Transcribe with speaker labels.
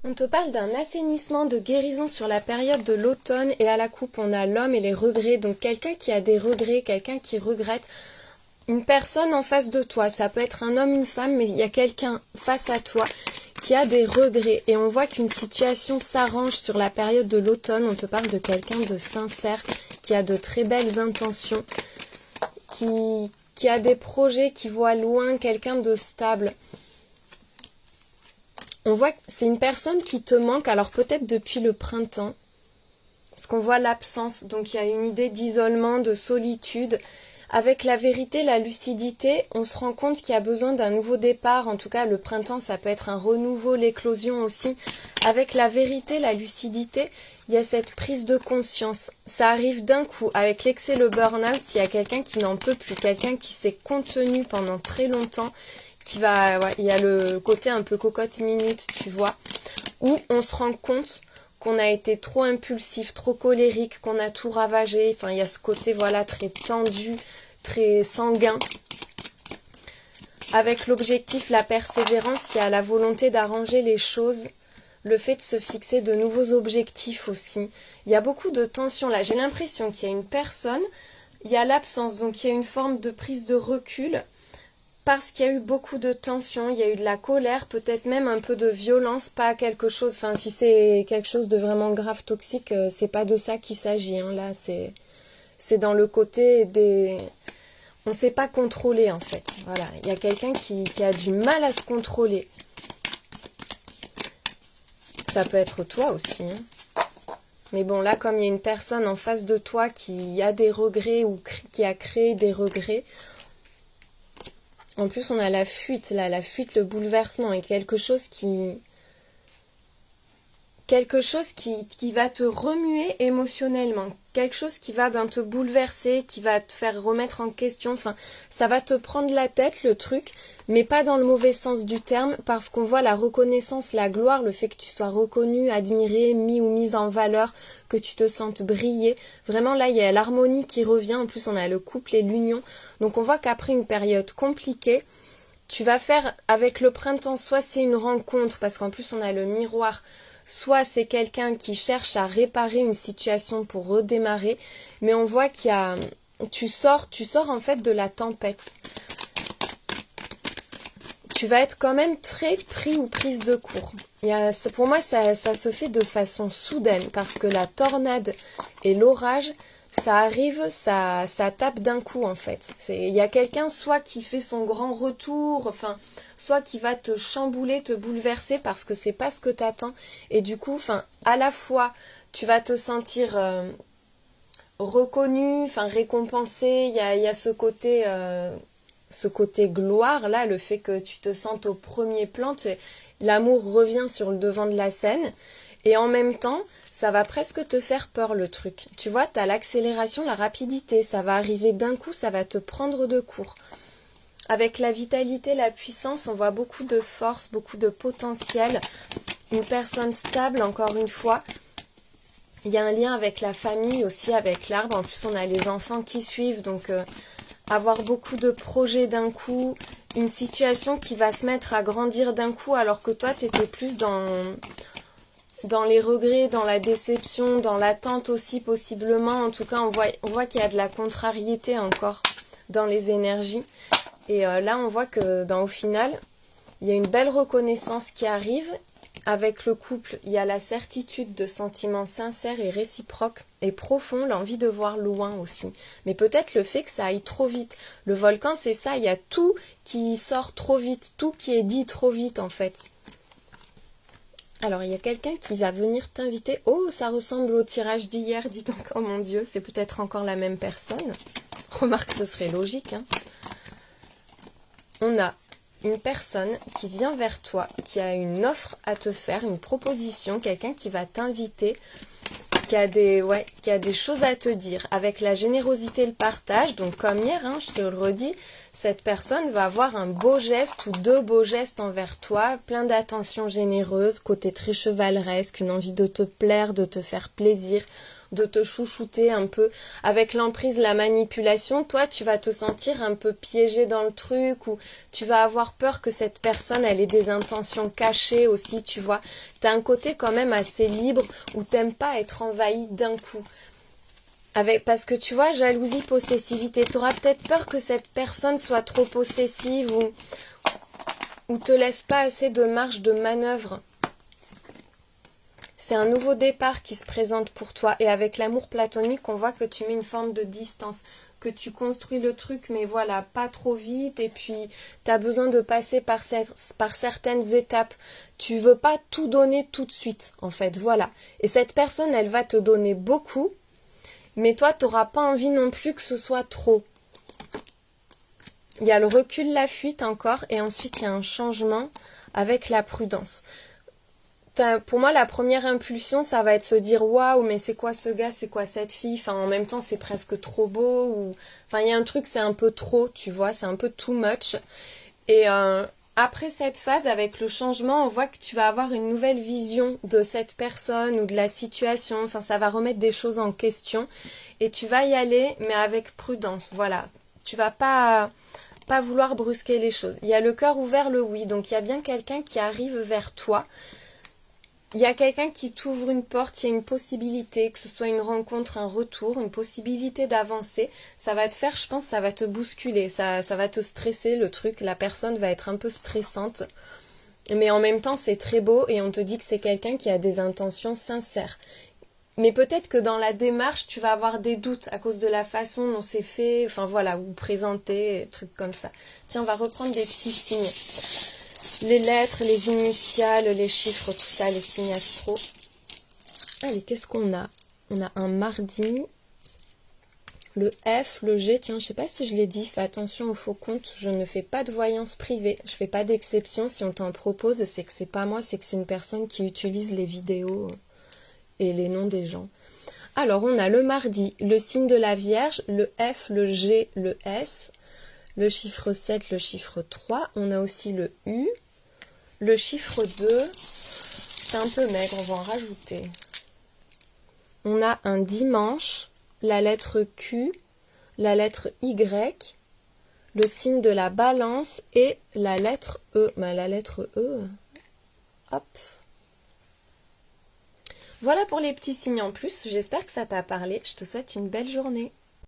Speaker 1: On te parle d'un assainissement, de guérison sur la période de l'automne et à la coupe on a l'homme et les regrets. Donc quelqu'un qui a des regrets, quelqu'un qui regrette, une personne en face de toi. Ça peut être un homme, une femme, mais il y a quelqu'un face à toi qui a des regrets. Et on voit qu'une situation s'arrange sur la période de l'automne. On te parle de quelqu'un de sincère, qui a de très belles intentions, qui a des projets, qui voit loin, quelqu'un de stable. On voit que c'est une personne qui te manque, alors peut-être depuis le printemps, parce qu'on voit l'absence, donc il y a une idée d'isolement, de solitude. Avec la vérité, la lucidité, on se rend compte qu'il y a besoin d'un nouveau départ. En tout cas, le printemps, ça peut être un renouveau, l'éclosion aussi. Avec la vérité, la lucidité, il y a cette prise de conscience. Ça arrive d'un coup. Avec l'excès, le burn-out, il y a quelqu'un qui n'en peut plus, quelqu'un qui s'est contenu pendant très longtemps, il y a le côté un peu cocotte minute, tu vois, où on se rend compte qu'on a été trop impulsif, trop colérique, qu'on a tout ravagé. Enfin, il y a ce côté, voilà, très tendu, très sanguin. Avec l'objectif, la persévérance, il y a la volonté d'arranger les choses, le fait de se fixer de nouveaux objectifs aussi. Il y a beaucoup de tension là. J'ai l'impression qu'il y a une personne, il y a l'absence, donc il y a une forme de prise de recul, parce qu'il y a eu beaucoup de tension, il y a eu de la colère, peut-être même un peu de violence, pas quelque chose, enfin si c'est quelque chose de vraiment grave, toxique, c'est pas de ça qu'il s'agit, hein. Là c'est dans le côté des... On sait pas contrôler en fait, voilà, il y a quelqu'un qui a du mal à se contrôler. Ça peut être toi aussi, hein. Mais bon, là, comme il y a une personne en face de toi qui a des regrets ou qui a créé des regrets, en plus, on a la fuite, là, la fuite, le bouleversement, et quelque chose qui va te remuer émotionnellement, quelque chose qui va te bouleverser, qui va te faire remettre en question, enfin, ça va te prendre la tête, le truc, mais pas dans le mauvais sens du terme, parce qu'on voit la reconnaissance, la gloire, le fait que tu sois reconnu, admiré, mis ou mise en valeur, que tu te sentes briller. Vraiment, là, il y a l'harmonie qui revient, en plus, on a le couple et l'union, donc on voit qu'après une période compliquée, tu vas faire, avec le printemps, soit c'est une rencontre, parce qu'en plus, on a le miroir, soit c'est quelqu'un qui cherche à réparer une situation pour redémarrer, mais on voit qu'il y a... Tu sors en fait de la tempête. Tu vas être quand même très pris ou prise de court. Pour moi, ça se fait de façon soudaine, parce que la tornade et l'orage, ça arrive, ça tape d'un coup en fait. Il y a quelqu'un soit qui fait son grand retour, enfin, soit qui va te chambouler, te bouleverser parce que c'est pas ce que t'attends. Et du coup, enfin, à la fois, tu vas te sentir reconnu, enfin récompensé. Il y a ce côté gloire là, le fait que tu te sentes au premier plan, l'amour revient sur le devant de la scène. Et en même temps, ça va presque te faire peur le truc. Tu vois, t'as l'accélération, la rapidité, ça va arriver d'un coup, ça va te prendre de court. Avec la vitalité, la puissance, on voit beaucoup de force, beaucoup de potentiel. Une personne stable, encore une fois. Il y a un lien avec la famille aussi, avec l'arbre. En plus, on a les enfants qui suivent, donc avoir beaucoup de projets d'un coup. Une situation qui va se mettre à grandir d'un coup, alors que toi, t'étais plus dans les regrets, dans la déception, dans l'attente aussi possiblement. En tout cas, on voit qu'il y a de la contrariété encore dans les énergies. Et là, on voit que au final, il y a une belle reconnaissance qui arrive. Avec le couple, il y a la certitude de sentiments sincères et réciproques et profonds, l'envie de voir loin aussi. Mais peut-être le fait que ça aille trop vite. Le volcan, c'est ça, il y a tout qui sort trop vite, tout qui est dit trop vite en fait. Alors, il y a quelqu'un qui va venir t'inviter. Oh, ça ressemble au tirage d'hier, dis donc. Oh mon Dieu, c'est peut-être encore la même personne. Remarque, ce serait logique, hein. On a une personne qui vient vers toi, qui a une offre à te faire, une proposition, quelqu'un qui va t'inviter, qui a des choses à te dire, avec la générosité et le partage. Donc comme hier, hein, je te le redis, cette personne va avoir un beau geste ou deux beaux gestes envers toi, plein d'attention généreuse, côté très chevaleresque, une envie de te plaire, de te faire plaisir. de te chouchouter un peu. Avec l'emprise, la manipulation, toi, tu vas te sentir un peu piégé dans le truc ou tu vas avoir peur que cette personne, elle ait des intentions cachées aussi, tu vois. T'as un côté quand même assez libre où t'aimes pas être envahi d'un coup. Parce que tu vois, jalousie, possessivité, t'auras peut-être peur que cette personne soit trop possessive ou te laisse pas assez de marge de manœuvre. C'est un nouveau départ qui se présente pour toi. Et avec l'amour platonique, on voit que tu mets une forme de distance, que tu construis le truc, mais voilà, pas trop vite. Et puis, tu as besoin de passer par certaines étapes. Tu veux pas tout donner tout de suite, en fait, voilà. Et cette personne, elle va te donner beaucoup, mais toi, tu n'auras pas envie non plus que ce soit trop. Il y a le recul, la fuite encore, et ensuite il y a un changement avec la prudence. Pour moi, la première impulsion, ça va être se dire waouh, mais c'est quoi ce gars, c'est quoi cette fille. Enfin, en même temps, c'est presque trop beau. Enfin, il y a un truc, c'est un peu trop, tu vois, c'est un peu too much. Et après cette phase, avec le changement, on voit que tu vas avoir une nouvelle vision de cette personne ou de la situation. Enfin, ça va remettre des choses en question. Et tu vas y aller, mais avec prudence. Voilà. Tu vas pas vouloir brusquer les choses. Il y a le cœur ouvert, le oui. Donc, il y a bien quelqu'un qui arrive vers toi. Il y a quelqu'un qui t'ouvre une porte, il y a une possibilité, que ce soit une rencontre, un retour, une possibilité d'avancer. Ça va te faire, je pense, ça va te bousculer, ça va te stresser le truc. La personne va être un peu stressante. Mais en même temps, c'est très beau et on te dit que c'est quelqu'un qui a des intentions sincères. Mais peut-être que dans la démarche, tu vas avoir des doutes à cause de la façon dont c'est fait, enfin voilà, ou présenté, trucs comme ça. Tiens, on va reprendre des petits signes. Les lettres, les initiales, les chiffres, tout ça, les signes astro. Allez, qu'est-ce qu'on a? On a un mardi, le F, le G. Tiens, je sais pas si je l'ai dit, fais attention aux faux comptes. Je ne fais pas de voyance privée. Je fais pas d'exception. Si on t'en propose, c'est que c'est pas moi, c'est que c'est une personne qui utilise les vidéos et les noms des gens. Alors, on a le mardi, le signe de la Vierge, le F, le G, le S, le chiffre 7, le chiffre 3. On a aussi le U. Le chiffre 2, c'est un peu maigre, on va en rajouter. On a un dimanche, la lettre Q, la lettre Y, le signe de la balance et la lettre E. La lettre E, hop. Voilà pour les petits signes en plus, j'espère que ça t'a parlé. Je te souhaite une belle journée.